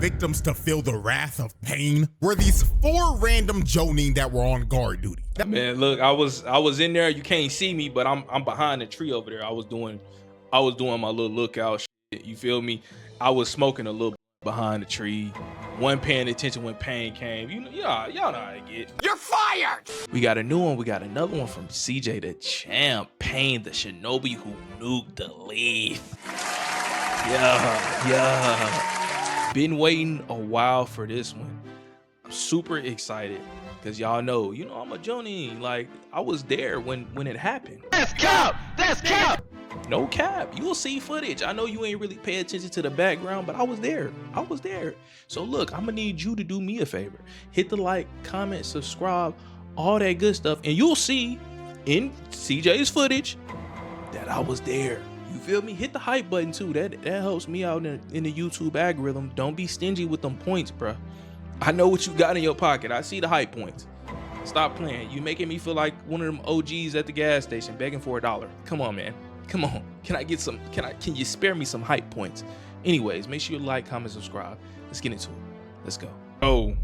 victims to feel the wrath of pain were these 4 random Jonin that were on guard duty. Man, look, I was in there. You can't see me, but I'm behind the tree over there. I was doing my little lookout shit. You feel me? I was smoking a little behind the tree. One paying attention when pain came. Y'all know how to get. You're fired. We got a new one. We got another one from CJ DACHAMP PAIN, the Shinobi who nuked the leaf. Yeah. Been waiting a while for this one. I'm super excited because y'all know, I'm a Jonin. Like, I was there when it happened. That's cap. That's cap. No cap. You'll see footage. I know you ain't really pay attention to the background, but I was there. So look, I'm gonna need you to do me a favor. Hit the like, comment, subscribe, all that good stuff, and you'll see in CJ's footage that I was there. You feel me? Hit the hype button too. That helps me out in the YouTube algorithm. Don't be stingy with them points, bruh. I know what you got in your pocket. I see the hype points. Stop playing. You making me feel like one of them OGs at the gas station begging for $1. Come on, man. Come on. Can you spare me some hype points? Anyways, make sure you like, comment, subscribe. Let's get into it. Let's go. Oh.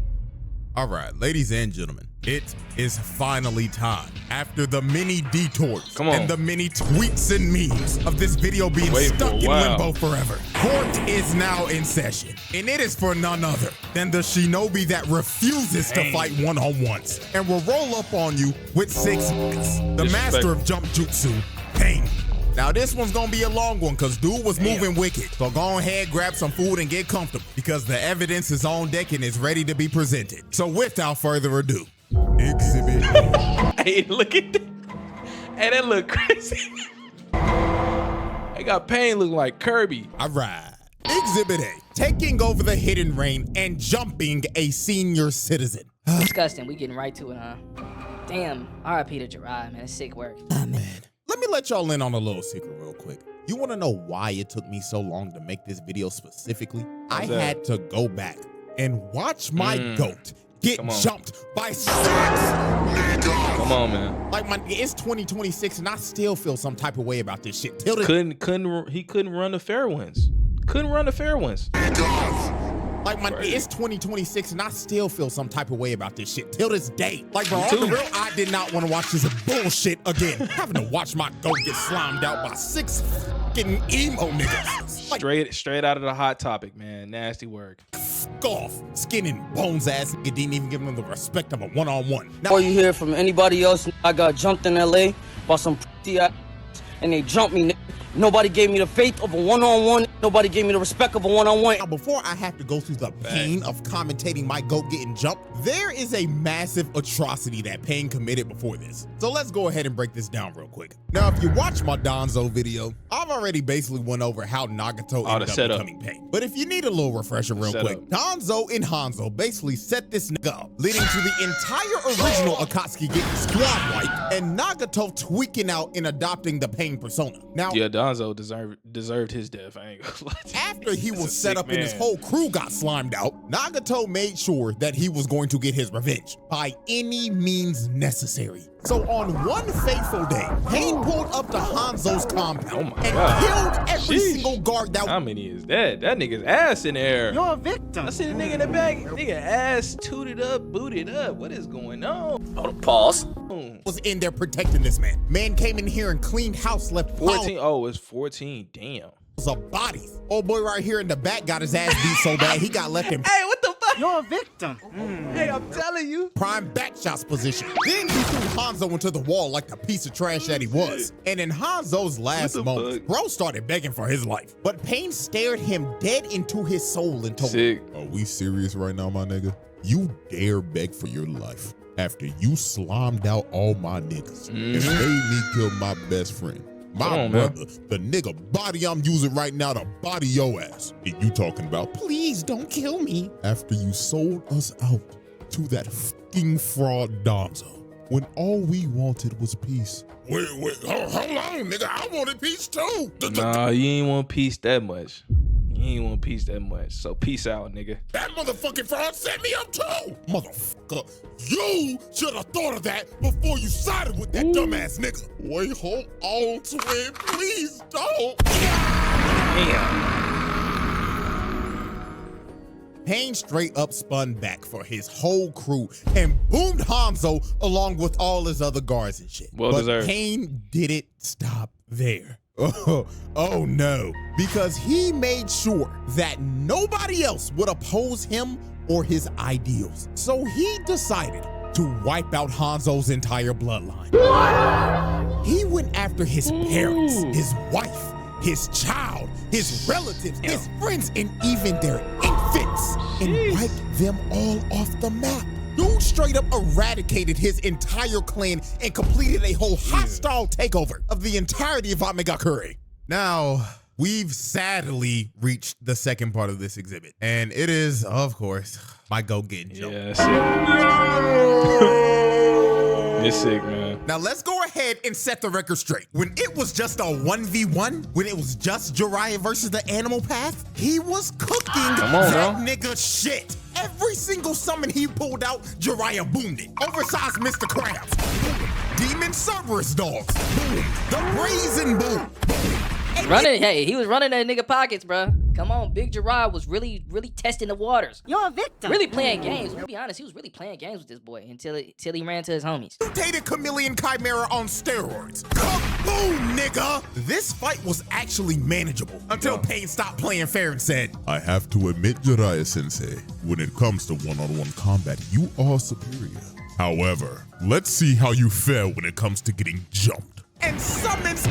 All right, ladies and gentlemen, it is finally time. After the many detours and the many tweets and memes of this video being stuck in limbo forever, court is now in session, and it is for none other than the Shinobi that refuses to fight one-on-ones and will roll up on you with 6 minutes. The master of jump jutsu, Pain. Now this one's gonna be a long one because dude was moving wicked. So go ahead, grab some food and get comfortable because the evidence is on deck and is ready to be presented. So without further ado, exhibit. Hey, look at that. Hey, that look crazy. I got Pain looking like Kirby. All right. Exhibit A, taking over the hidden reign and jumping a senior citizen. Disgusting. We getting right to it, huh? Damn. R.I.P. to Jiraiya, man. It's sick work. Oh, man. Let me let y'all in on a little secret real quick. You want to know why it took me so long to make this video specifically? I had to go back and watch my GOAT get jumped by 6 niggas. Come on, man. Like, it's 2026 and I still feel some type of way about this shit. Till he couldn't run the fair ones. Couldn't run the fair ones. Like, it's 2026 and I still feel some type of way about this shit till this day. Like, bro, on the real, I did not want to watch this bullshit again. Having to watch my GOAT get slimed out by 6 fucking emo niggas. Like, straight out of the Hot Topic, man. Nasty work. F off. Skin and bones ass nigga didn't even give him the respect of a one-on-one. Now, before you hear from anybody else, I got jumped in LA by some pretty ass and they jumped me. Nobody gave me the faith of a one-on-one. Nobody gave me the respect of a one-on-one. Now, before I have to go through the pain of commentating my GOAT getting jumped, there is a massive atrocity that Pain committed before this. So let's go ahead and break this down real quick. Now, if you watch my Danzo video, I've already basically went over how Nagato ended up becoming Pain. But if you need a little refresher real quick, Danzo and Hanzo basically set this nigga up, leading to the entire original Akatsuki getting squad wiped and Nagato tweaking out and adopting the Pain persona. Now, yeah, Danzo deserved his death. I ain't gonna lie. After he was set up and his whole crew got slimed out, Nagato made sure that he was going to get his revenge by any means necessary. So on one fateful day, Pain pulled up to Hanzo's compound and killed every single guard that— How many is that? That nigga's ass in the air. You're a victim. I see the nigga in the back. Nigga ass tooted up, booted up. What is going on? Pause. Was in there protecting this man. Man came in here and cleaned house, left 14. Oh, it's 14. Damn. Of bodies. Old boy right here in the back got his ass beat so bad he got left in— Hey, what the fuck? You're a victim. Hey, I'm telling you. Prime back shots position. Then he threw Hanzo into the wall like the piece of trash that he was. And in Hanzo's last moments, bro started begging for his life. But Pain stared him dead into his soul and told him, "Are we serious right now, my nigga? You dare beg for your life after you slimed out all my niggas and made me kill my best friend. My brother, the nigga body I'm using right now to body your ass. And you talking about, please don't kill me, after you sold us out to that fucking fraud Danzo, when all we wanted was peace." Wait, hold on, nigga, I wanted peace too. Nah, you ain't want peace that much. You ain't want peace that much. So peace out, nigga. That motherfucking fraud set me up too. Motherfucker, you should have thought of that before you sided with that dumbass nigga. Wait, hold on to it, please don't. Damn. Pain straight up spun back for his whole crew and boomed Hanzo along with all his other guards and shit. Well but deserved. Pain didn't stop there. Oh no, because he made sure that nobody else would oppose him or his ideals. So he decided to wipe out Hanzo's entire bloodline. He went after his parents, his wife, his child, his relatives, his friends, and even their infants, and wiped them all off the map. Dude straight up eradicated his entire clan and completed a whole hostile takeover of the entirety of Amegakure. Now, we've sadly reached the second part of this exhibit, and it is, of course, my go getting joke. Yes. It's sick, man. Now let's go ahead and set the record straight. When it was just a 1v1, when it was just Jiraiya versus the Animal Path, he was cooking that nigga shit. Every single summon he pulled out, Jiraiya boomed it. Oversized Mr. Krabs, boom. Demon Cerberus dogs, boom. The Brazen boom. Hey, he was running that nigga pockets, bro. Come on, Big Jiraiya was really testing the waters. You're a victim. Really playing games. To be honest, he was really playing games with this boy until he ran to his homies. Mutated Chameleon Chimera on steroids. Kaboom, nigga! This fight was actually manageable until Pain stopped playing fair and said, I have to admit, Jiraiya-sensei, when it comes to one-on-one combat, you are superior. However, let's see how you fare when it comes to getting jumped. And summons 2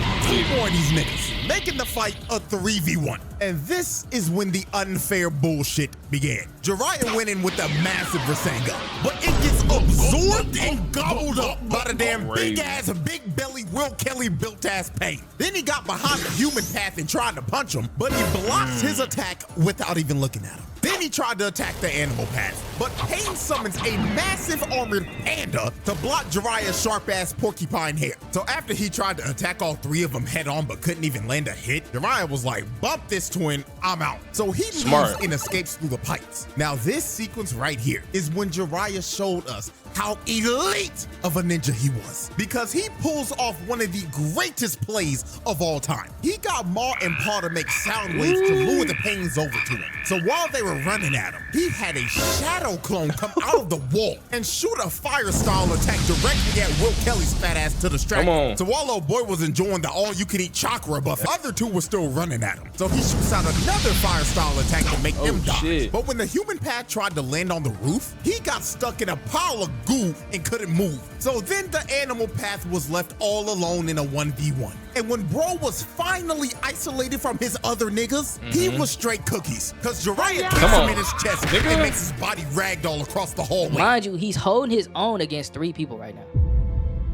more of these niggas, making the fight a 3v1. And this is when the unfair bullshit began. Jiraiya went in with a massive Rasengan, but it gets absorbed and gobbled up by the damn big-ass, big-belly, Will Kelly built-ass Pain. Then he got behind the human path and tried to punch him, but he blocked his attack without even looking at him. Then he tried to attack the animal path, but Pain summons a massive armored panda to block Jiraiya's sharp-ass porcupine hair. So after he tried to attack all 3 of them head-on but couldn't even land a hit, Jiraiya was like, bump this twin, I'm out. So he leaves and escapes through the pipes. Now this sequence right here is when Jiraiya showed us how elite of a ninja he was, because he pulls off one of the greatest plays of all time. He got Ma and Pa to make sound waves to lure the Pains over to him. So while they were running at him, he had a shadow clone come out of the wall and shoot a fire style attack directly at Will Kelly's fat ass to distract him. So while old boy was enjoying the all-you-can-eat chakra buff, the other 2 were still running at him. So he shoots out another fire style attack to make them die. But when the human path tried to land on the roof, he got stuck in a pile of goo and couldn't move. So then the animal path was left all alone in a 1v1. And when bro was finally isolated from his other niggas, he was straight cookies. Cause Jiraiya kicks him in his chest and makes his body ragdoll across the hallway. Mind you, he's holding his own against 3 people right now.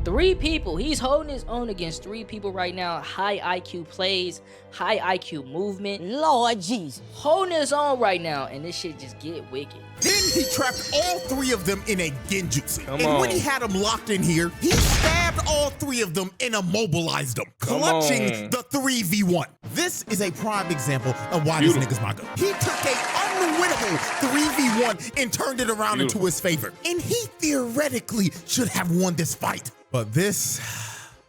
3 people. He's holding his own against 3 people right now. High IQ plays, high IQ movement. Lord Jesus. Holding his own right now, and this shit just get wicked. Then he trapped all 3 of them in a genjutsu. And when he had them locked in here, he stabbed all 3 of them and immobilized them, clutching the 3v1. This is a prime example of why this nigga's my go. He took a unwinnable 3v1 and turned it around into his favor. And he theoretically should have won this fight. But this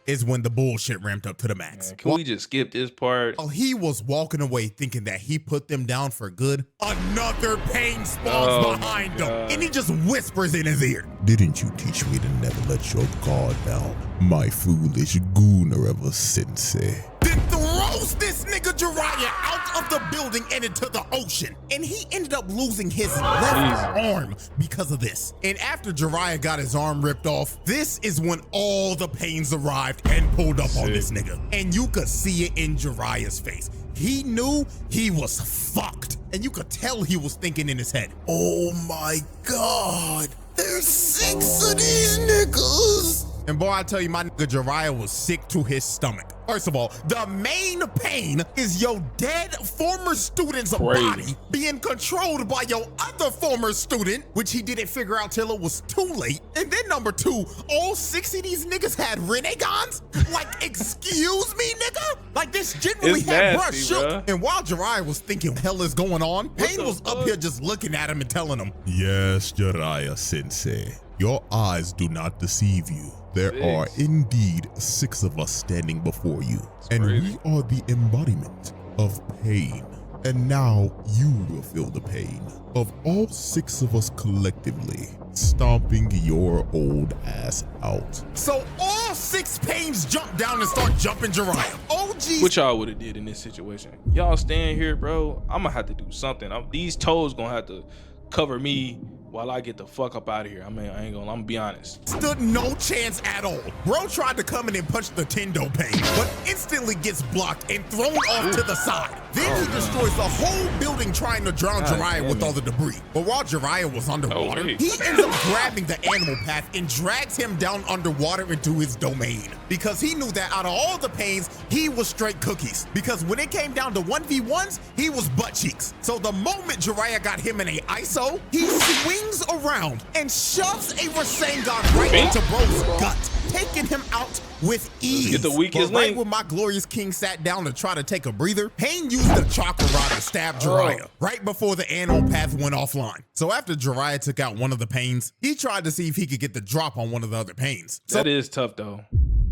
is when the bullshit ramped up to the max. Man, can we just skip this part? While he was walking away thinking that he put them down for good, another Pain spawns behind him, and he just whispers in his ear. Didn't you teach me to never let your guard down, my foolish Goonereva-sensei? Then throws this nigga Jiraiya out of the building and into the ocean. And he ended up losing his left arm because of this. And after Jiraiya got his arm ripped off, this is when all the Pains arrived and pulled up on this nigga. And you could see it in Jiraiya's face. He knew he was fucked. And you could tell he was thinking in his head, oh my God, there's 6 of these niggas. And boy, I tell you, my nigga Jiraiya was sick to his stomach. First of all, the main pain is your dead former student's body being controlled by your other former student, which he didn't figure out till it was too late. And then number 2, all 6 of these niggas had renegons? Like, excuse me, nigga? Like, this generally had bruh shook. And while Jiraiya was thinking, what the hell is going on? Pain was up here just looking at him and telling him, yes, Jiraiya-sensei, your eyes do not deceive you. There are indeed 6 of us standing before you, and we are the embodiment of pain. And now you will feel the pain of all 6 of us collectively stomping your old ass out. So all 6 Pains jump down and start jumping Jiraiya. OG. What y'all would have did in this situation? Y'all staying here, bro. I'm gonna have to do something. These toes gonna have to cover me while I get the fuck up out of here. I mean, I'm gonna be honest. Stood no chance at all. Bro tried to come in and punch the Tendo Pain, but instantly gets blocked and thrown off to the side. Then he destroys the whole building trying to drown Jiraiya with all the debris. But while Jiraiya was underwater, he ends up grabbing the animal path and drags him down underwater into his domain. Because he knew that out of all the Pains, he was straight cookies. Because when it came down to 1v1s, he was butt cheeks. So the moment Jiraiya got him in a ISO, he swings around and shoves a Rasengan right into bro's gut, taking him out with ease. Get the weakest but right link. when my glorious king sat down to try to take a breather, Pain used the chakra rod to stab Jiraiya right before the animal path went offline. So after Jiraiya took out one of the Pains, he tried to see if he could get the drop on one of the other Pains. So That is tough though.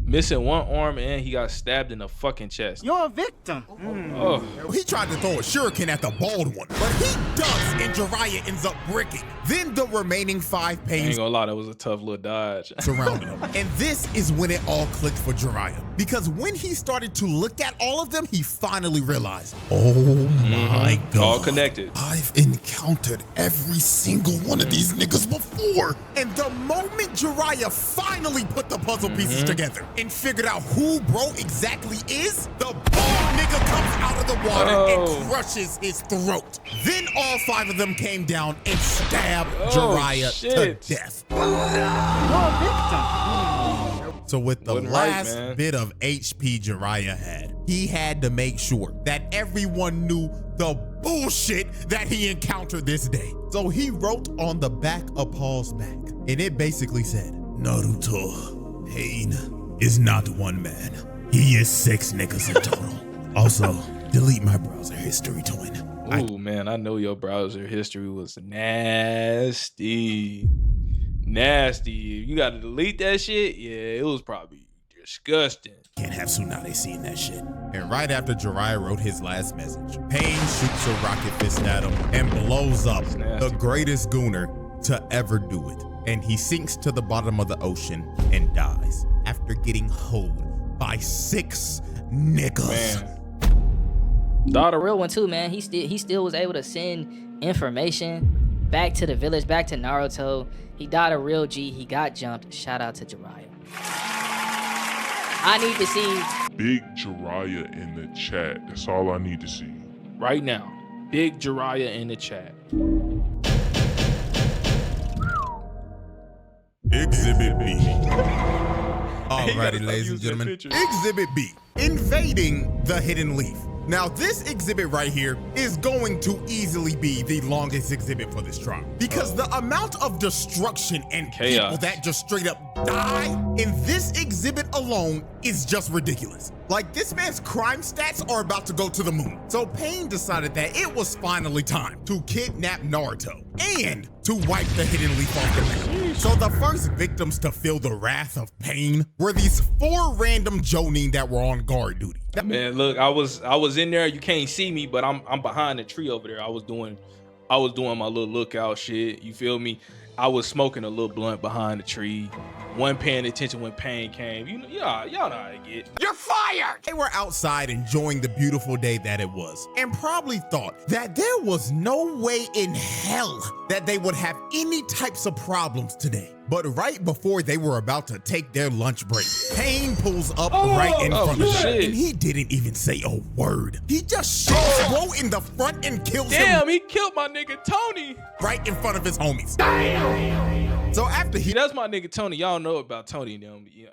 Missing one arm and he got stabbed in the fucking chest. You're a victim. Oh. he tried to throw a shuriken at the bald one, but he ducks and Jiraiya ends up bricking. Then the remaining 5 I ain't Pains gonna lie, that was a tough little dodge. surrounded him. And this is when it all clicked for Jiraiya. Because when he started to look at all of them, he finally realized, oh my God. All connected. I've encountered every single one of these niggas before. And the moment Jiraiya finally put the puzzle pieces together and figured out who bro exactly is, the bald nigga comes out of the water and crushes his throat. Then all 5 of them came down and stabbed Jiraiya to death. You're a victim. So with the Wasn't right, last man. bit of HP Jiraiya had, he had to make sure that everyone knew the bullshit that he encountered this day. So he wrote on the back of Paul's back, and it basically said, Naruto, Pain is not one man. He is 6 niggas in total. Also, delete my browser history, twin. Ooh, man, I know your browser history was nasty. Nasty. You gotta delete that shit? Yeah, it was probably disgusting. Can't have Tsunade seeing that shit. And right after Jiraiya wrote his last message, Pain shoots a rocket fist at him and blows up the greatest gooner to ever do it. And he sinks to the bottom of the ocean and dies after getting hoed by 6 niggas. Man. The real one too, man. He still was able to send information back to the village, back to Naruto. He died a real G. He got jumped. Shout out to Jiraiya. I need to see Big Jiraiya in the chat. That's all I need to see. Right now, Big Jiraiya in the chat. Exhibit B. Alrighty, ladies and gentlemen. Exhibit B. Invading the Hidden Leaf. Now, this exhibit right here is going to easily be the longest exhibit for this trial because the amount of destruction and people that just straight up die in this exhibit alone is just ridiculous. Like, this man's crime stats are about to go to the moon. So Pain decided that it was finally time to kidnap Naruto and to wipe the Hidden Leaf off the map. So the first victims to feel the wrath of Pain were these 4 random Jonin that were on guard duty. Man, look, I was in there. You can't see me, but I'm behind the tree over there. I was doing my little lookout shit. You feel me? I was smoking a little blunt behind the tree. One paying attention when Pain came. You know, y'all know how to get. You're fired! They were outside enjoying the beautiful day that it was and probably thought that there was no way in hell that they would have any types of problems today. But right before they were about to take their lunch break, Pain pulls up right in front of them, and he didn't even say a word. He just shoots Bro in the front and kills him. Damn, he killed my nigga Tony. Right in front of his homies. Damn. So after he... That's my nigga Tony. Y'all know about Tony and them. Yeah,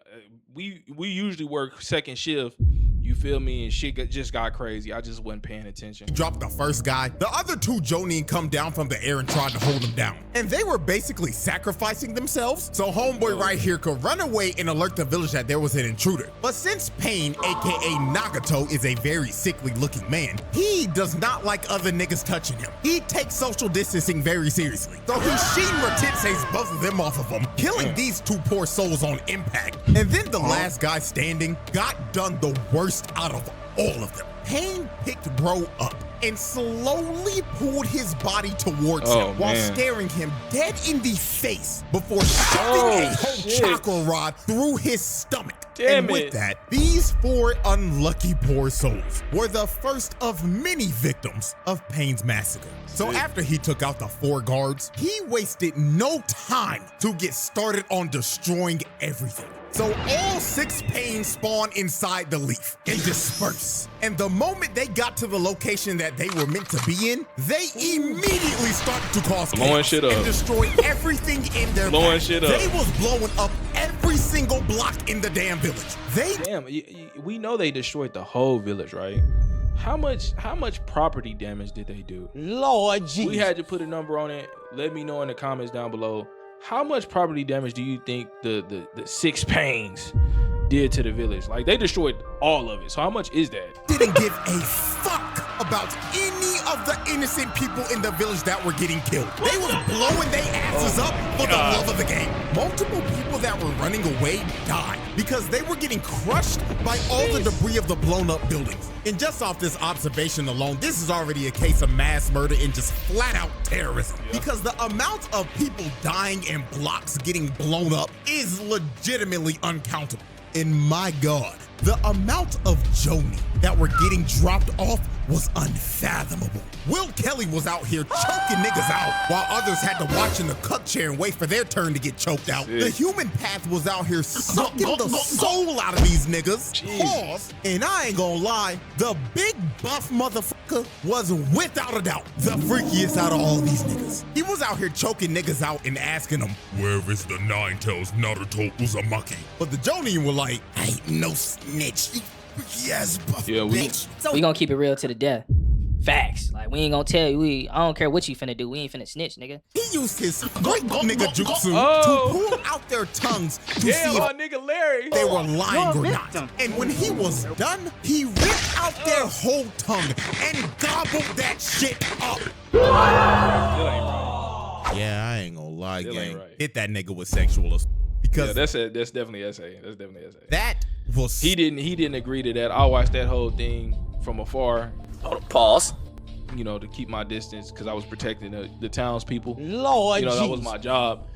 we usually work second shift. You feel me? And shit just got crazy. I just wasn't paying attention. He dropped the first guy. The other 2 Jonin come down from the air and tried to hold him down. And they were basically sacrificing themselves so homeboy right here could run away and alert the village that there was an intruder. But since Pain, aka Nagato, is a very sickly looking man, he does not like other niggas touching him. He takes social distancing very seriously. So he Shinra Tensei's both of them off of him, killing these 2 poor souls on impact. And then the last guy standing got done the worst out of all of them. Pain picked bro up and slowly pulled his body towards Oh, him while man. staring him dead in the face before shoving a whole shit. chakra rod through his stomach. Damn and with it. that, these 4 unlucky poor souls were the first of many victims of Pain's massacre. So after he took out the 4 guards, he wasted no time to get started on destroying everything. So all 6 Pains spawn inside the leaf and disperse. And the moment they got to the location that they were meant to be in, they immediately started to cause Blowing chaos shit up. and destroy everything in their Blowing path. shit up. They was blowing up every single block in the damn village. They Damn, we know they destroyed the whole village, right? How much property damage did they do? Lord Jesus. We had to put a number on it. Let me know in the comments down below. How much property damage do you think the 6 Pains did to the village? Like, they destroyed all of it. So how much is that? didn't give a fuck about any of the innocent people in the village that were getting killed. They was blowing their asses up for the love of the game. Multiple people that were running away died because they were getting crushed by all the debris of the blown up buildings. And just off this observation alone, this is already a case of mass murder and just flat out terrorism. Because the amount of people dying and blocks getting blown up is legitimately uncountable. And my God, the amount of Joni that were getting dropped off was unfathomable. Will Kelly was out here choking niggas out while others had to watch in the cuck chair and wait for their turn to get choked out. The human path was out here sucking the soul out of these niggas. Pause. And I ain't gonna lie, the big buff motherfucker was without a doubt the freakiest out of all these niggas. He was out here choking niggas out and asking them, Where is the Nine Tails Naruto Uzumaki? but the Jonin were like, I ain't no snitch. You freaky ass buff Yeah, bitch. So We gonna keep it real to the death. Facts. Like, we ain't gonna tell you. I don't care what you finna do. We ain't finna snitch, nigga. he used his great nigga jutsu Oh. to pull out their tongues to Damn, see my if nigga Larry. they were lying You're or a not. victim. And when he was done, he ripped out their whole tongue and gobbled that shit up. Still ain't right. Yeah, I ain't gonna lie, Still ain't gang. right. Hit that nigga with sexual assault. Because Yeah, that's definitely essay. That's definitely essay. that was He didn't agree to that. I watched that whole thing from afar, Pause. you know, to keep my distance because I was protecting the townspeople. Lord You know, that was Jesus. my job.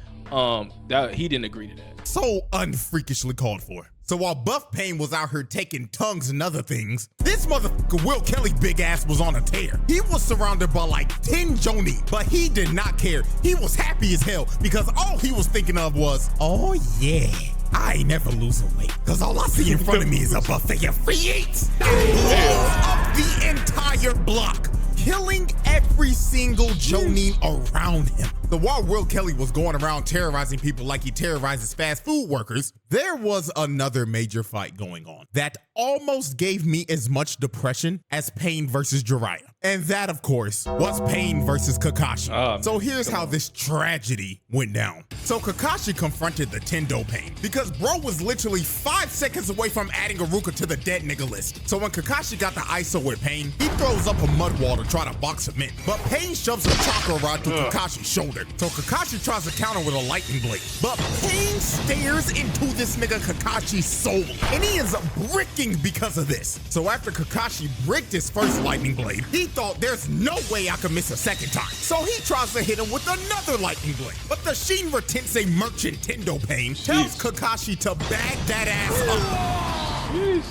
That he didn't agree to that. so unfreakishly called for. So while Buff Pain was out here taking tongues and other things, this motherfucker Will Kelly big ass was on a tear. He was surrounded by like 10 Joni, but he did not care. He was happy as hell because all he was thinking of was, oh yeah, I ain't never losing weight because all I see in front of me is a buffet of free eats. Blows up the entire block, killing every single Jonin around him. So while Will Kelly was going around terrorizing people like he terrorizes fast food workers, there was another major fight going on that almost gave me as much depression as Pain versus Jiraiya. And that, of course, was Pain versus Kakashi. So here's how this tragedy went down. So Kakashi confronted the Tendo Pain because bro was literally 5 seconds away from adding Aruka to the dead nigga list. So when Kakashi got the ISO with Pain, he throws up a mud wall to try to box him in. But Pain shoves a chakra rod through Kakashi's shoulder. So Kakashi tries to counter with a lightning blade. But Pain stares into this nigga Kakashi's soul. And he ends up bricking because of this. So after Kakashi bricked his first lightning blade, he thought there's no way I could miss a second time. So he tries to hit him with another lightning blade. But the Shinra Tensei merchant Tendo Pain tells Kakashi to bag that ass up.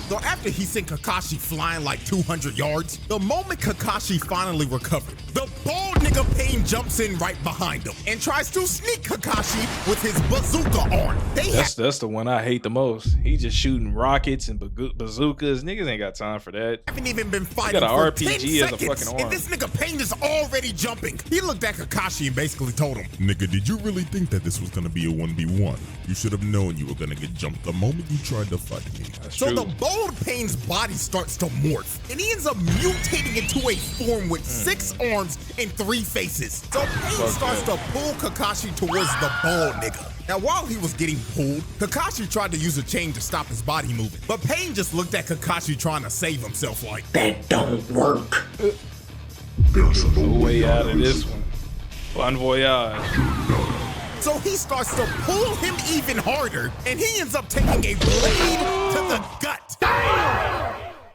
So after he sent Kakashi flying like 200 yards, the moment Kakashi finally recovered, the bald nigga Pain jumps in right behind him and tries to sneak Kakashi with his bazooka arm. That's the one I hate the most. He just shooting rockets and bazookas. Niggas ain't got time for that. Haven't even been fighting got for an 10 RPG as a seconds, fucking arm. and this nigga Pain is already jumping. He looked at Kakashi and basically told him, Nigga, did you really think that this was gonna be a 1v1? You should have known you were gonna get jumped the moment you tried to fight me. That's so true. the bold Pain's body starts to morph, and he ends up mutating into a form with 6 arms and 3 faces. So Pain starts to pull Kakashi towards the bald nigga. Now, while he was getting pulled, Kakashi tried to use a chain to stop his body moving. But Pain just looked at Kakashi trying to save himself like, that don't work. There's no Way out of this one. Bon voyage. So he starts to pull him even harder, and he ends up taking a blade to the gut.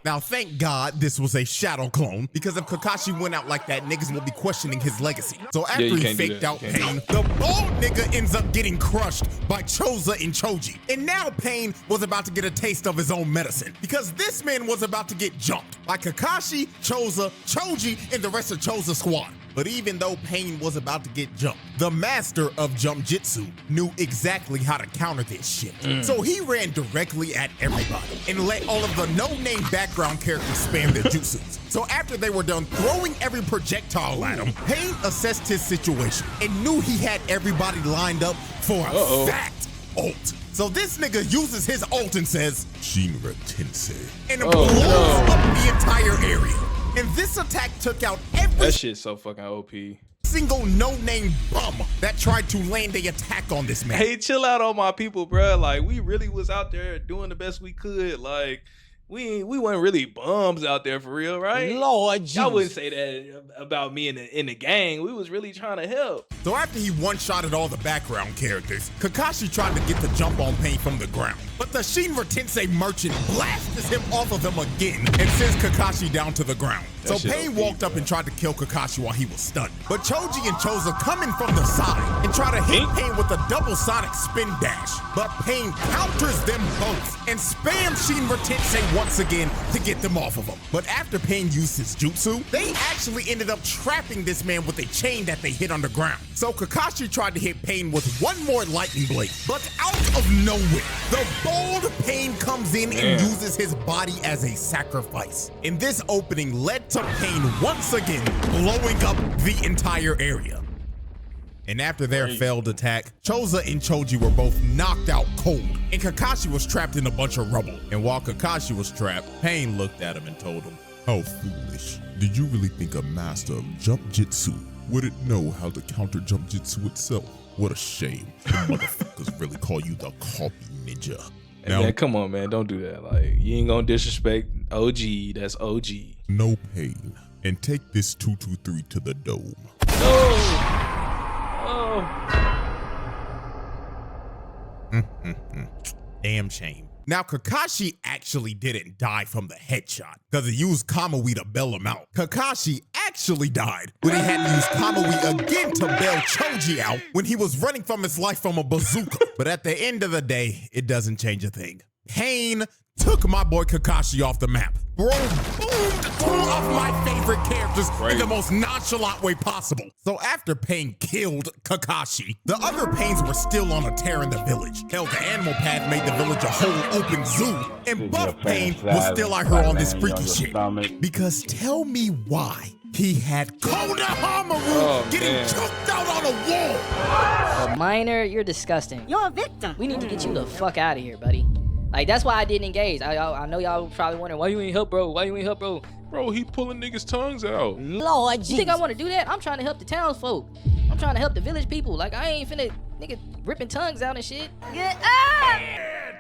Now, thank God this was a shadow clone, because if Kakashi went out like that, niggas will be questioning his legacy. So after he faked out Pain, the bald nigga ends up getting crushed by Choza and Choji. And now Pain was about to get a taste of his own medicine, because this man was about to get jumped by Kakashi, Choza, Choji, and the rest of Choza's squad. But even though Pain was about to get jumped, the master of jump jitsu knew exactly how to counter this shit. So he ran directly at everybody and let all of the no-name background characters spam their jutsus. So after they were done throwing every projectile at him, Pain assessed his situation and knew he had everybody lined up for a fat ult. So this nigga uses his ult and says, Shinra Tensei. And blows up the entire area. And this attack took out every That shit's so fucking OP. single no-name bum that tried to land a attack on this man. Hey, chill out on my people, bro. Like, we really was out there doing the best we could. Like, we weren't really bums out there for real, right? Lord Jesus. I wouldn't say that about me in the gang. We was really trying to help. So after he one-shotted all the background characters, Kakashi tried to get the jump on Pain from the ground. But the Shinra Tensei merchant blasts him off of him again and sends Kakashi down to the ground. So Pain walked up and tried to kill Kakashi while he was stunned. But Choji and Choza come in from the side and try to hit Pain with a double sonic spin dash. But Pain counters them both and spams Shinra Tensei once again to get them off of him. But after Pain used his jutsu, they actually ended up trapping this man with a chain that they hit underground. So Kakashi tried to hit Pain with one more lightning blade, but out of nowhere, the bold Pain comes in and uses his body as a sacrifice. And this opening led to Pain once again blowing up the entire area. And after their failed attack, Choza and Choji were both knocked out cold, and Kakashi was trapped in a bunch of rubble. And while Kakashi was trapped, Pain looked at him and told him, How foolish. Did you really think a master of jump jitsu wouldn't know how to counter jump jitsu itself? What a shame. The motherfuckers really call you the copy ninja. Hey, man, come on, man. Don't do that. Like, you ain't gonna disrespect OG. That's OG. No pain. And take this 223 to the dome. Damn shame. Now, Kakashi actually didn't die from the headshot because he used Kamui to bail him out. Kakashi actually died when he had to use Kamui again to bail Choji out when he was running from his life from a bazooka. But at the end of the day, it doesn't change a thing. Pain took my boy Kakashi off the map. Bro boomed two of my favorite characters in the most nonchalant way possible. So after Pain killed Kakashi, the other Pains were still on a tear in the village. Hell, the animal path made the village a whole open zoo. And Buff Pain was still out here on this freaky shit. Because tell me why he had Konohamaru getting choked out on a wall. Minor, you're disgusting. You're a victim. We need to get you the fuck out of here, buddy. Like, that's why I didn't engage. I know y'all probably wondering, why you ain't help, bro? Why you ain't help, bro? Bro, he pulling niggas' tongues out. Lord Jesus. You think I want to do that? I'm trying to help the townsfolk. I'm trying to help the village people. Like, I ain't finna, nigga, ripping tongues out and shit.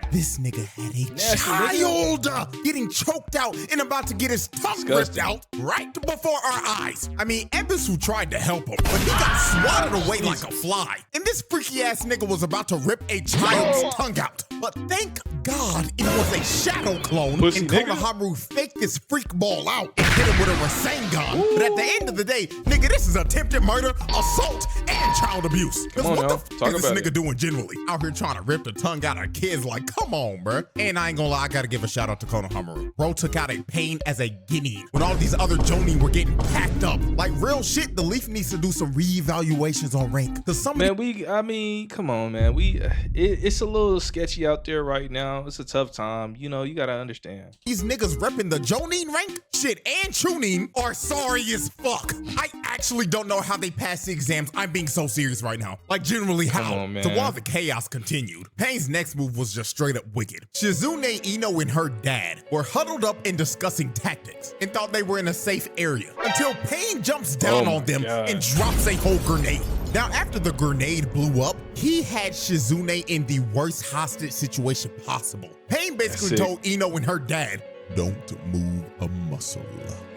This nigga had a child getting choked out and about to get his tongue ripped out right before our eyes. I mean, Ebisu tried to help him, but he got swatted away like a fly. And this freaky ass nigga was about to rip a child's tongue out. But thank God it was a shadow clone, and Konohamaru faked this freak ball out and hit him with a Rasengan. But at the end of the day, nigga, this is attempted murder, assault, and child abuse. Because what the fuck is this nigga doing generally? Out here trying to rip the tongue out of kids, like, come on, bro. And I ain't gonna lie, I gotta give a shout out to Konohamaru. Bro took out a Pain as a guinea when all these other Jonin were getting packed up. Like, real shit, the Leaf needs to do some reevaluations on rank. Cause some I mean, come on, man. It's a little sketchy out there right now. It's a tough time. You know, you gotta understand. These niggas repping the Jonin rank, shit, and Chunin are sorry as fuck. I actually don't know how they passed the exams. I'm being so serious right now. Like, generally how. Come on, man. So while the chaos continued, Pain's next move was just straight up wicked. Shizune, Ino, and her dad were huddled up and discussing tactics and thought they were in a safe area until Pain jumps down on them and drops a whole grenade. Now, after the grenade blew up, he had Shizune in the worst hostage situation possible. Pain basically told Ino and her dad, don't move a muscle.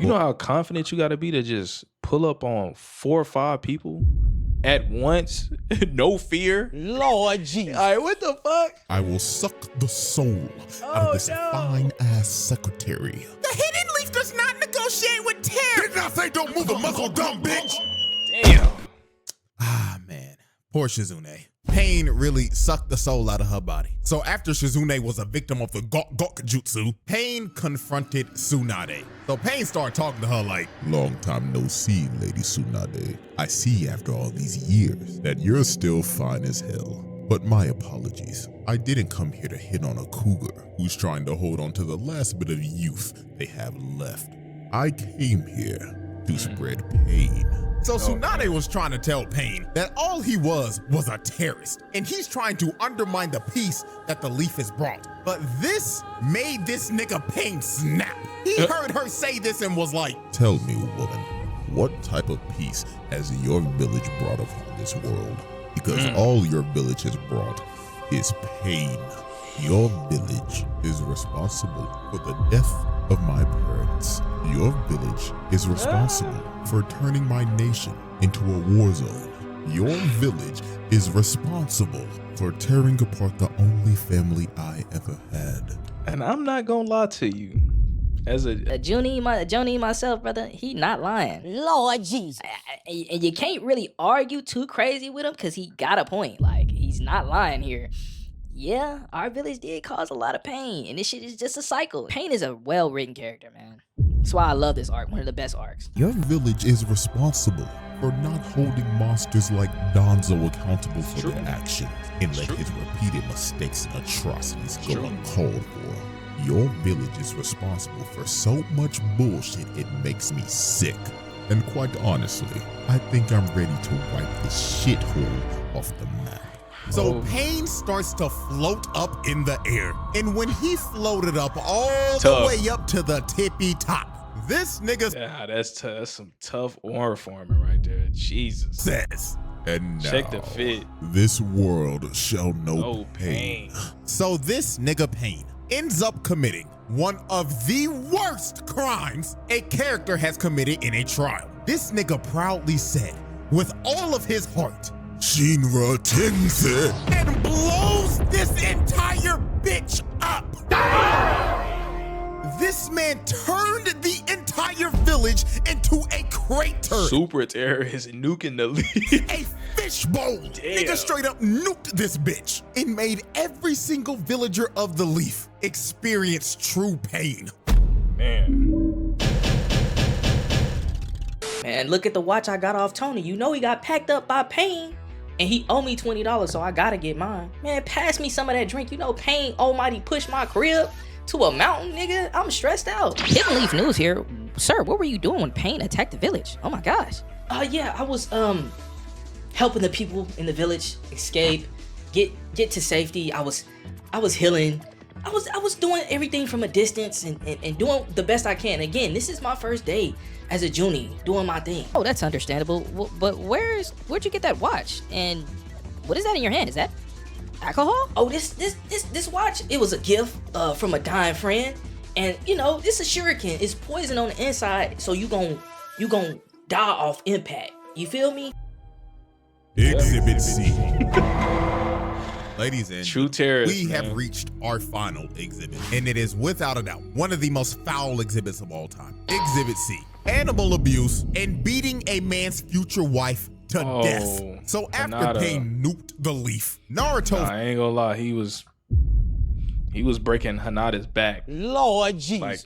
You know how confident you gotta be to just pull up on 4 or 5 people at once, no fear. Lord Jesus. All right, what the fuck? I will suck the soul out of this fine-ass secretary. The hidden leaf does not negotiate with terror. Did not say don't move a muzzle, dumb bitch. Damn. Ah, man. Poor Shizune. Pain really sucked the soul out of her body. So after Shizune was a victim of the Gok Jutsu, Pain confronted Tsunade. So Pain started talking to her like, Long time no see, Lady Tsunade. I see after all these years that you're still fine as hell. But my apologies. I didn't come here to hit on a cougar who's trying to hold on to the last bit of youth they have left. I came here to spread pain. So Tsunade was trying to tell Pain that all he was a terrorist, and he's trying to undermine the peace that the leaf has brought. But this made this nigga Pain snap. He heard her say this and was like, Tell me, woman, what type of peace has your village brought upon this world? Because all your village has brought is pain. Your village is responsible for the death of my parents. Your village is responsible for turning my nation into a war zone. Your village is responsible for tearing apart the only family I ever had. And I'm not gonna lie to you. As a Joni myself, brother, he not lying. Lord Jesus. And you can't really argue too crazy with him because he got a point. Like, he's not lying here. Yeah, our village did cause a lot of pain, and this shit is just a cycle. Pain is a well-written character, man. That's why I love this arc, one of the best arcs. Your village is responsible for not holding monsters like Donzo accountable for their actions and let his repeated mistakes and atrocities go uncalled for. Your village is responsible for so much bullshit it makes me sick. And quite honestly, I think I'm ready to wipe this shithole off the map. So Pain starts to float up in the air. And when he floated up all the way up to the tippy top, this nigga that's some tough arm forming right there. Jesus. says, And now, Check the fit. this world shall know No pain. pain. so this nigga Pain ends up committing one of the worst crimes a character has committed in a trial. This nigga proudly said, with all of his heart, Shinra Tensei. and blows this entire bitch up. This man turned the entire village into a crater. Super terrorist nuking the leaf. A fishbowl. Nigga straight up nuked this bitch and made every single villager of the leaf experience true pain. Man. Man, look at the watch I got off Tony. You know he got packed up by Pain, and he owe me $20, so I gotta get mine. Man, pass me some of that drink. You know Pain almighty pushed my crib to a mountain, nigga. I'm stressed out. Hidden Leaf News here. Sir, what were you doing when Pain attacked the village? Oh my gosh. Yeah, I was helping the people in the village escape, get to safety. I was healing. I was doing everything from a distance and doing the best I can. Again, this is my first day as a Junie, doing my thing. Oh, that's understandable. But where'd you get that watch? And what is that in your hand? Is that alcohol? Oh, this watch, it was a gift from a dying friend. And you know, this is shuriken. It's poison on the inside, so you gon' die off impact. You feel me? Exhibit C. Ladies and True terrorist, we have man. reached our final exhibit, and it is without a doubt one of the most foul exhibits of all time. Exhibit C. Animal abuse and beating a man's future wife to death. So after Hinata. Pain nuked the leaf, Naruto I ain't gonna lie, he was breaking Hinata's back. Lord Jesus. Like,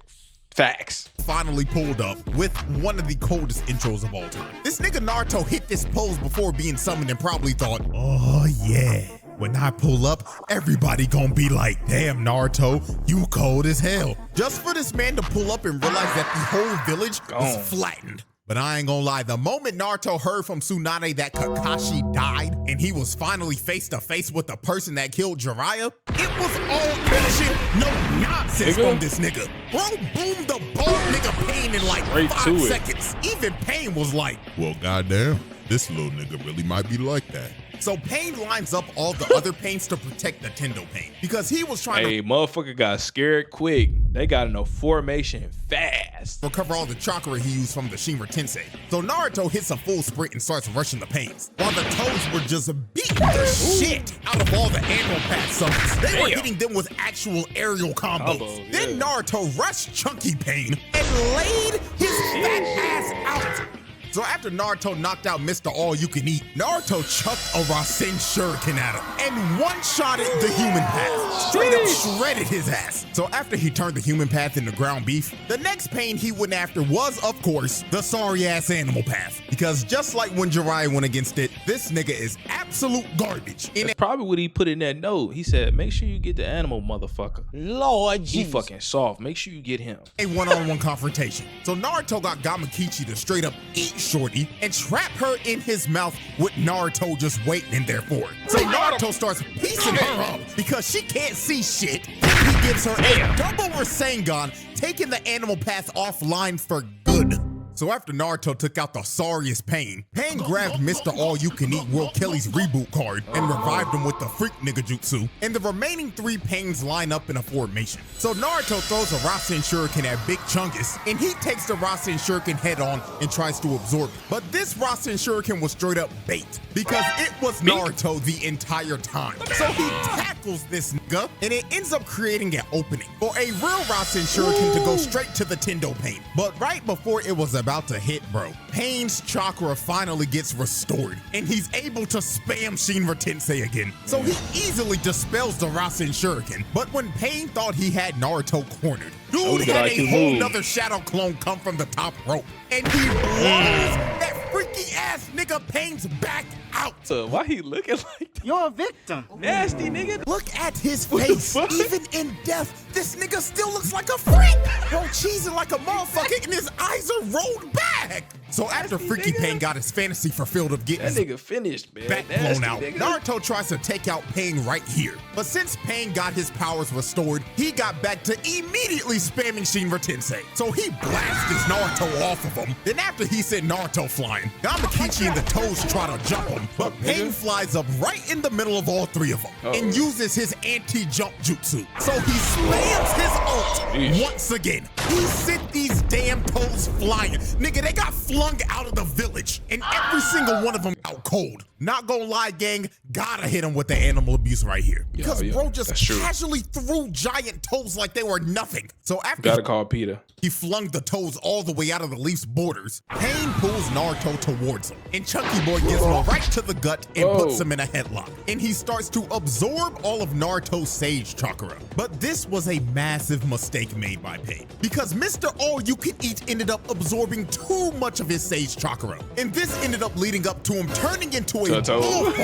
facts. finally pulled up with one of the coldest intros of all time. This nigga Naruto hit this pose before being summoned and probably thought, oh yeah, when I pull up, everybody gonna be like, damn Naruto, you cold as hell. Just for this man to pull up and realize that the whole village was flattened. But I ain't gonna lie, the moment Naruto heard from Tsunade that Kakashi died and he was finally face to face with the person that killed Jiraiya, it was all bullshit, no nonsense from this nigga. Bro boomed the bald nigga Pain in like 5 seconds. Even Pain was like, well, goddamn, this little nigga really might be like that. So Pain lines up all the other Pains to protect the Tendo Pain because he was trying Hey, motherfucker got scared quick. They got in a formation fast. fast. recover all the chakra he used from the Shinra Tensei. So Naruto hits a full sprint and starts rushing the pains, while the toads were just beating the shit out of all the animal path summons. They were hitting them with actual aerial combos. Then Naruto rushed Chunky Pain and laid his fat ass out. So after Naruto knocked out Mr. All-You-Can-Eat, Naruto chucked a Rasen Shuriken at him and one-shotted the human path. Straight up shredded his ass. So after he turned the human path into ground beef, the next pain he went after was, of course, the sorry-ass animal path. Because just like when Jiraiya went against it, this nigga is absolute garbage. That's probably what he put in that note. He said, make sure you get the animal, motherfucker. Lord He Jesus. fucking soft. Make sure you get him. A one-on-one confrontation. So Naruto got Gamakichi to straight up eat Shorty and trap her in his mouth with Naruto just waiting in there for it. So Naruto starts piecing her up because she can't see shit. Then he gives her a double Rasengan, taking the animal path offline for good. So after Naruto took out the sorriest Pain, Pain grabbed Mr. All-You-Can-Eat World Kelly's reboot card and revived him with the freak nigga jutsu, and the remaining 3 Pains line up in a formation. So Naruto throws a Rasen Shuriken at Big Chungus, and he takes the Rasen Shuriken head on and tries to absorb it. But this Rasen Shuriken was straight up bait, because it was Naruto the entire time. So he tackles this nigga, and it ends up creating an opening for a real Rasen Shuriken to go straight to the Tendo Pain. But right before it was about to hit, bro, Pain's chakra finally gets restored, and he's able to spam Shinra Tensei again. So he easily dispels the Rasen Shuriken. But when Pain thought he had Naruto cornered, dude had a whole nother shadow clone come from the top rope, and he blows that freaky ass nigga Pain's back out. So why he looking like that? You're a victim. Nasty nigga? Look at his What the face. fuck? Even in death, this nigga still looks like a freak. Bro, cheesing like a motherfucker, and his eyes are rolled back. So after Freaky Pain got his fantasy fulfilled of getting That his nigga finished, man. back Nasty, blown out, nigga. Naruto tries to take out Pain right here. But since Pain got his powers restored, he got back to immediately spamming Shinra Tensei. So he blasted Naruto off of him. Then after he sent Naruto flying, Gamakichi and the Toads try to jump him, but Pain flies up right in the middle of all 3 of them and uses his anti-jump jutsu. So he spams his ult once again. He sent these damn Toads flying. Nigga, they got flung out of the village, and every single one of them out cold. Not gonna lie, gang, gotta hit him with the animal abuse right here. Because bro just casually threw giant toes like they were nothing. So after Gotta call Peter. he flung the toes all the way out of the Leaf's borders, Pain pulls Naruto towards him, and Chunky Boy gives him right to the gut and puts him in a headlock. And he starts to absorb all of Naruto's Sage Chakra. But this was a massive mistake made by Pain, because Mr. All-You-Can-Eat ended up absorbing too much of his Sage Chakra. And this ended up leading up to him turning into a bullfrog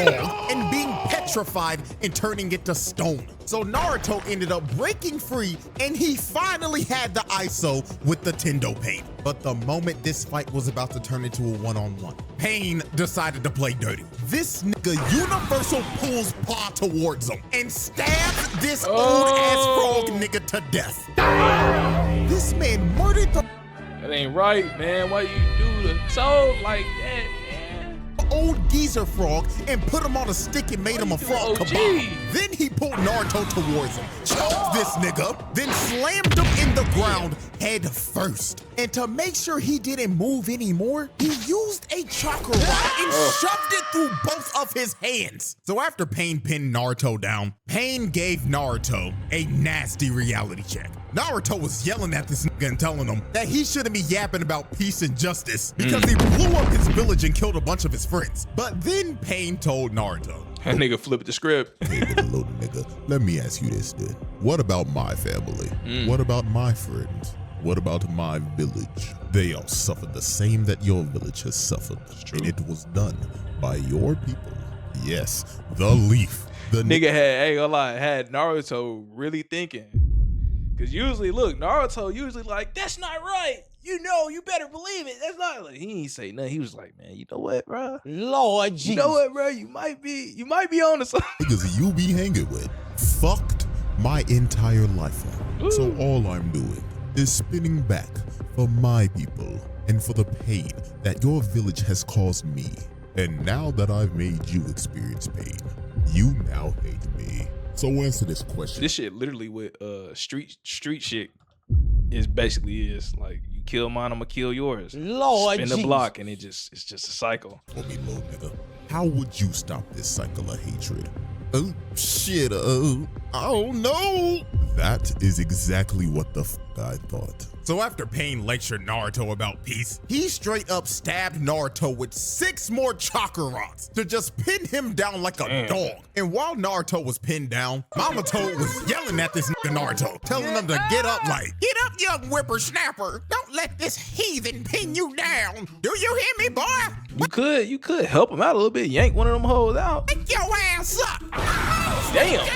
and being petrified and turning it to stone. So Naruto ended up breaking free, and he finally had the ISO with the Tendo Pain. But the moment this fight was about to turn into a one-on-one, Pain decided to play dirty. This nigga universal pulls paw towards him and stabs this old-ass frog nigga to death. This man murdered the That ain't right, man. Why you do the so like that, man? old geezer frog and put him on a stick and made him a frog kebab. Then he pulled Naruto towards him, choked this nigga, then slammed him in the ground head first. And to make sure he didn't move anymore, he used a chakra rod and shoved it through both of his hands. So after Pain pinned Naruto down, Pain gave Naruto a nasty reality check. Naruto was yelling at this nigga and telling him that he shouldn't be yapping about peace and justice because he blew up his village and killed a bunch of his friends. But then Pain told Naruto, That nigga flipped the script. Hey, little nigga, let me ask you this, dude. What about my family? What about my friends? What about my village? They all suffered the same that your village has suffered. And it was done by your people. Yes, the Leaf. The Nigga had Naruto really thinking. Cause usually, look, Naruto usually like, that's not right. You know, you better believe it. That's not like, he ain't say nothing. He was like, man, you know what, bro? Lord Jesus. You know what, bro? You might be on to something. niggas you be hanging with fucked my entire life up. So all I'm doing is spinning back for my people and for the pain that your village has caused me. And now that I've made you experience pain, you now hate me. So answer this question. This shit literally with street shit is basically like, you You kill mine, I'm gonna kill yours. Lord Spin the Jesus. block, and it's just a cycle. For me, little nigga. How would you stop this cycle of hatred? Oh, shit, I don't know. That is exactly what the I thought. So after Pain lectured Naruto about peace, he straight up stabbed Naruto with 6 more chakra rods to just pin him down like a dog. And while Naruto was pinned down, Mama Toad was yelling at this nigga Naruto, telling him to get up like, "Get up, young whippersnapper. Don't let this heathen pin you down. Do you hear me, boy? You could help him out a little bit. Yank one of them hoes out. Pick your ass up." Damn.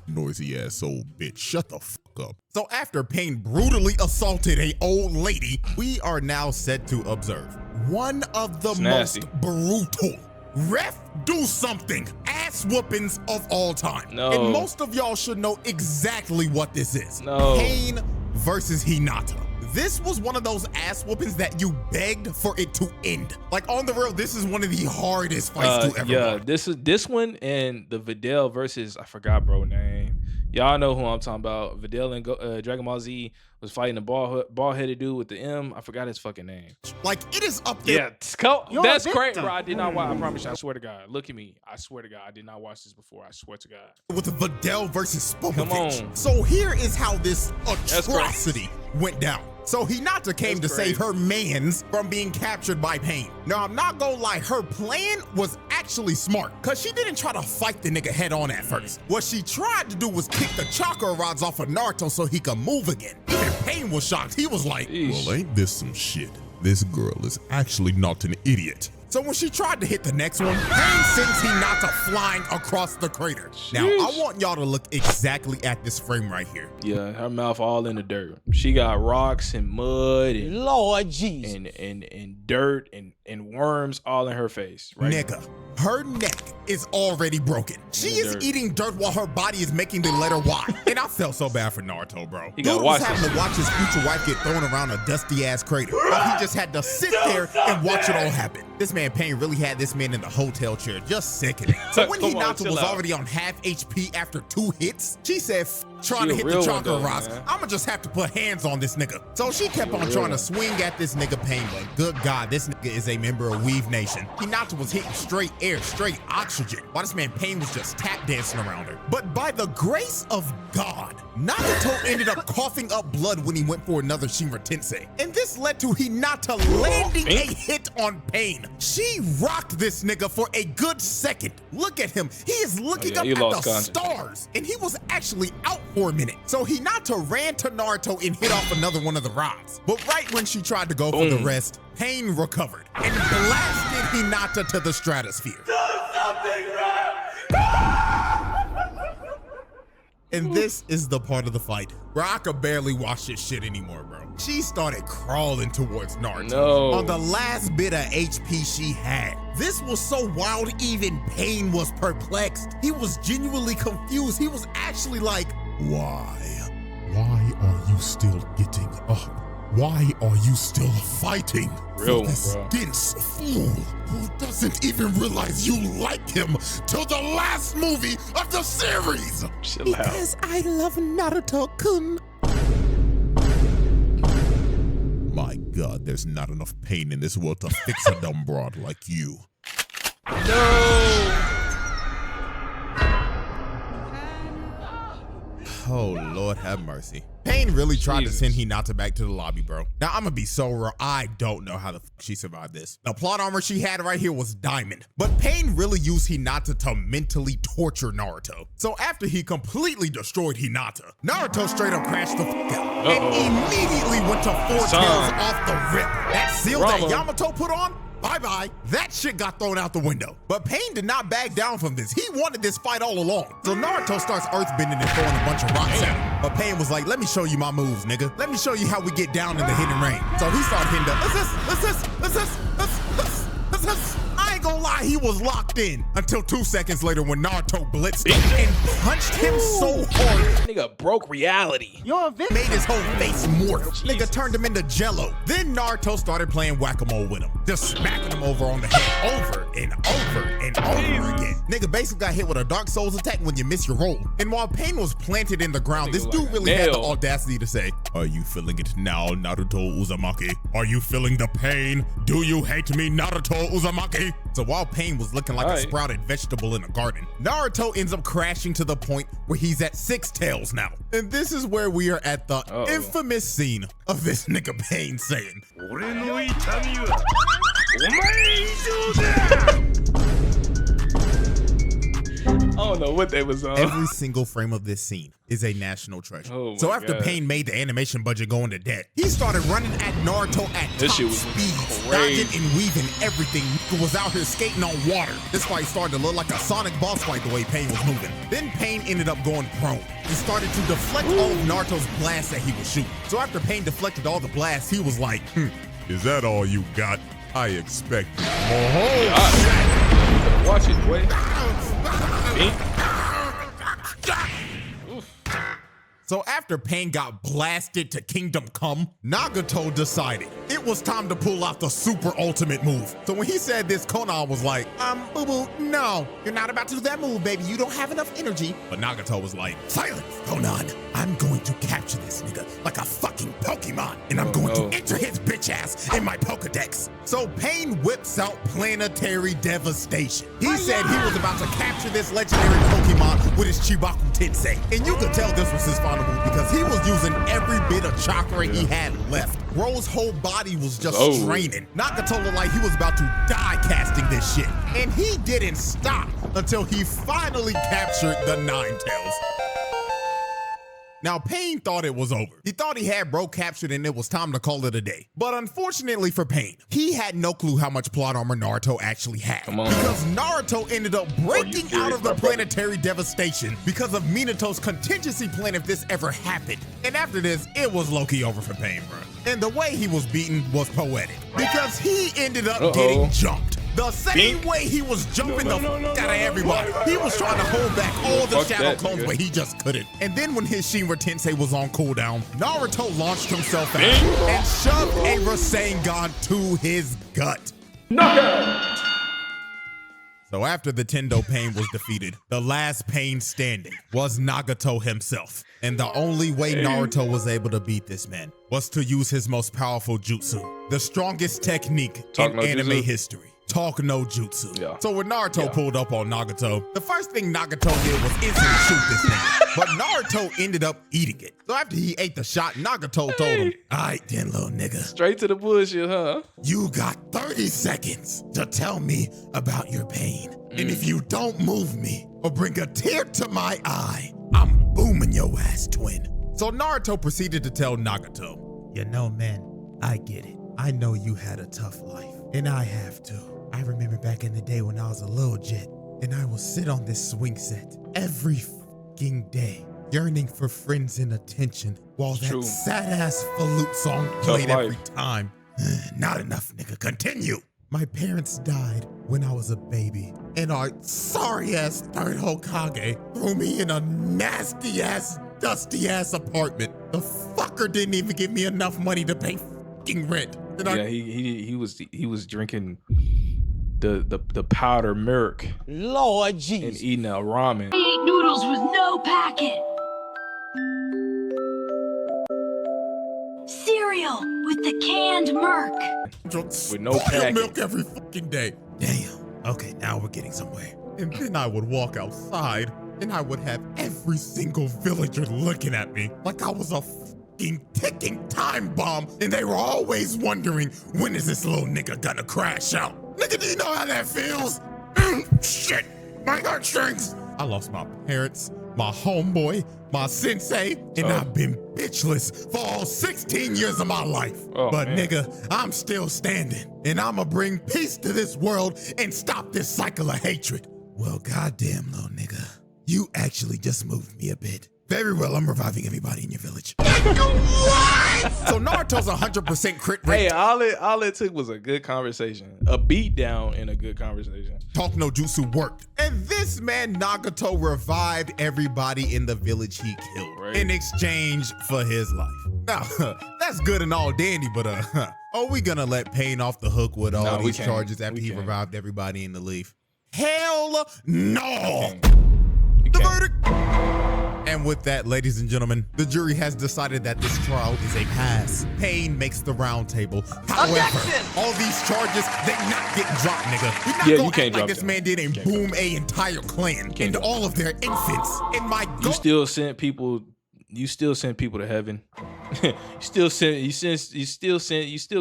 Noisy ass old bitch, shut the fuck up. So after Pain brutally assaulted a old lady, we are now set to observe one of the most brutal, ref do something, ass whoopings of all time. No. And most of y'all should know exactly what this is. No. Pain versus Hinata. This was one of those ass whoopings that you begged for it to end. Like, on the real, this is one of the hardest fights to ever watch. This one and the Videl versus, I forgot bro name. Y'all know who I'm talking about. Videl and Dragon Ball Z was fighting the bald-headed dude with the M. I forgot his fucking name. Like, it is up there. Yeah, that's crazy, bro. I did not watch. I promise you, I swear to God. Look at me. I swear to God, I did not watch this before. I swear to God. With Videl versus Spopovich. Come on. So here is how this atrocity went down. So Hinata came to save her mans from being captured by Pain. Now, I'm not gonna lie, her plan was actually smart, because she didn't try to fight the nigga head on at first. What she tried to do was kick the chakra rods off of Naruto so he could move again. Even Pain was shocked. He was like, well, ain't this some shit? This girl is actually not an idiot. So when she tried to hit the next one, Pain sends Hinata flying across the crater. Now, I want y'all to look exactly at this frame right here. Yeah, her mouth all in the dirt. She got rocks and mud and Lord Jesus. and dirt and worms all in her face. Right? Nigga, her neck is already broken. She is eating dirt while her body is making the letter Y. And I felt so bad for Naruto, bro. He Dude was having to watch his future wife get thrown around a dusty ass crater. But he just had to sit there and watch it all happen. This man Pain really had this man in the hotel chair, just sickening. So when Hinata was already on half HP after 2 hits, she said, trying to hit the chakra rods, I'ma just have to put hands on this nigga. So she kept on trying to swing at this nigga Pain, but good God, this nigga is a member of Weave Nation. Hinata was hitting straight air, straight oxygen, while this man Pain was just tap dancing around her. But by the grace of God, Nagato ended up coughing up blood when he went for another Shinra Tensei. And this led to Hinata landing a hit on Pain. She rocked this nigga for a good second. Look at him. He is looking up at the stars. And he was actually out for a minute. So Hinata ran to Naruto and hit off another one of the rods. But right when she tried to go for the rest, Pain recovered and blasted Hinata to the stratosphere. And this is the part of the fight where I could barely watch this shit anymore, bro. She started crawling towards Naruto on the last bit of HP she had. This was so wild, even Pain was perplexed. He was genuinely confused. He was actually like, why? Why are you still getting up? Why are you still fighting for this dense fool who doesn't even realize you like him till the last movie of the series? Because I love Naruto-kun. My God, there's not enough pain in this world to fix a dumb broad like you. No. Oh, Lord have mercy. Pain really tried to send Hinata back to the lobby, bro. Now, I'm gonna be so real, I don't know how the fuck she survived this. The plot armor she had right here was diamond, but Pain really used Hinata to mentally torture Naruto. So after he completely destroyed Hinata, Naruto straight up crashed the fuck out and immediately went to 4 tails off the rip. That seal that Yamato put on, bye-bye. That shit got thrown out the window. But Pain did not back down from this. He wanted this fight all along. So Naruto starts earthbending and throwing a bunch of rocks at him. But Pain was like, let me show you my moves, nigga. Let me show you how we get down in the hidden rain. So he started hitting the, I ain't gonna lie, he was locked in until 2 seconds later when Naruto blitzed him and punched him so hard. Nigga broke reality. You're a victim. Made his whole face morph. Nigga turned him into jello. Then Naruto started playing whack-a-mole with him. Just smacking him over on the head over and over and over again. Nigga basically got hit with a Dark Souls attack when you miss your roll. And while Pain was planted in the ground, this dude really had the audacity to say, "Are you feeling it now, Naruto Uzumaki? Are you feeling the pain? Do you hate me, Naruto Uzumaki?" So while Pain was looking like a sprouted vegetable in a garden, Naruto ends up crashing to the point where he's at 6 tails now. And this is where we are at the infamous scene of this nigga Pain saying, I don't know what they was on. every single frame of this scene is a national treasure. So after Pain made the animation budget go into debt, he started running at Naruto at top speeds, dodging and weaving everything. He was out here skating on water. This fight started to look like a Sonic boss fight the way Pain was moving. Then Pain ended up going prone and started to deflect all of Naruto's blasts that he was shooting. So after Pain deflected all the blasts, he was like, Is that all you got? I expect. Watch it, boy. So after Pain got blasted to Kingdom Come, Nagato decided it was time to pull out the super ultimate move. So when he said this, Konan was like, boo-boo, no, you're not about to do that move, baby. You don't have enough energy. But Nagato was like, silence, Konan. I'm going to capture this nigga like a fucking Pokemon, and I'm going to enter his bitch ass in my Pokedex. So Pain whips out Planetary Devastation. He said he was about to capture this legendary Pokemon with his Chibaku Tensei. And you could tell this was his final move because he was using every bit of chakra he had left. Bro's whole body was just draining. Nagato looked like he was about to die casting this shit. And he didn't stop until he finally captured the Nine Tails. Now, Pain thought it was over. He thought he had Bro captured and it was time to call it a day. But unfortunately for Pain, he had no clue how much plot armor Naruto actually had. Because Naruto ended up breaking out of the Planetary Devastation because of Minato's contingency plan if this ever happened. And after this, it was low-key over for Pain, bro. And the way he was beaten was poetic because he ended up getting jumped. The same way he was jumping the fuck out of everybody. He was trying to hold back all the shadow clones, but he just couldn't. And then when his Shinra Tensei was on cooldown, Naruto launched himself out and shoved a Rasengan to his gut. Knockout! So after the Tendo Pain was defeated, the last Pain standing was Nagato himself. And the only way Naruto was able to beat this man was to use his most powerful jutsu, the strongest technique in anime history. Talk no jutsu. So when Naruto pulled up on Nagato, the first thing Nagato did was instantly shoot this nigga. But Naruto ended up eating it. So after he ate the shot, Nagato told him, all right then, little nigga. Straight to the bullshit, huh? You got 30 seconds to tell me about your pain. And if you don't move me or bring a tear to my eye, I'm booming your ass, twin. So Naruto proceeded to tell Nagato, you know, man, I get it. I know you had a tough life, and I have too. I remember back in the day when I was a little jit, and I would sit on this swing set every fucking day, yearning for friends and attention, while that sad-ass flute song played every time. Not enough, nigga. Continue. My parents died when I was a baby, and our sorry-ass third Hokage threw me in a nasty-ass, dusty-ass apartment. The fucker didn't even give me enough money to pay fucking rent. He was drinking the powder milk. Lord Jesus. And eating a ramen. I eat noodles with no packet. Cereal with the canned milk. With no packet. Milk every fucking day. Damn. Okay, now we're getting somewhere. And then I would walk outside and I would have every single villager looking at me like I was a fucking ticking time bomb, and they were always wondering, when is this little nigga gonna crash out? Nigga, do you know how that feels? Shit, my heartstrings. I lost my parents, my homeboy, my sensei, and I've been bitchless for all 16 years of my life. But nigga, I'm still standing, and I'ma bring peace to this world and stop this cycle of hatred. Well, goddamn, little nigga, you actually just moved me a bit. Very well, I'm reviving everybody in your village. So Naruto's 100% crit rate. Hey, all it took was a good conversation, a beat down, and a good conversation. Talk no jutsu worked. And this man Nagato revived everybody in the village he killed in exchange for his life. Now, that's good and all dandy, but are we gonna let Pain off the hook with all these charges after he revived everybody in the leaf? Hell no! The verdict! And with that, ladies and gentlemen, the jury has decided that this trial is a pass. Pain makes the round table. However, all these charges, they not getting dropped, nigga. You're not gonna act like this man did and boom a entire clan and all of their infants. In my you still sent people to heaven. you still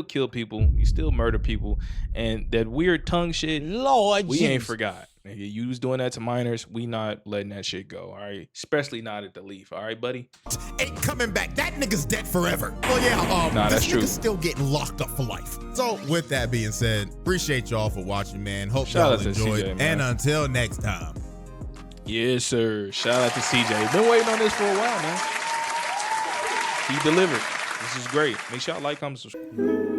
kill people, you still murder people, and that weird tongue shit, Lord, we ain't forgot. Nigga, you was doing that to minors, we not letting that shit go, all right? Especially not at the leaf, all right, buddy? Ain't coming back. That nigga's dead forever. Well, yeah, that's this true. nigga's still getting locked up for life. So with that being said, appreciate y'all for watching, man. Hope y'all enjoyed. CJ, and until next time. Yes, sir. Shout out to CJ. Been waiting on this for a while, man. He delivered. This is great. Make sure y'all like, comment, subscribe.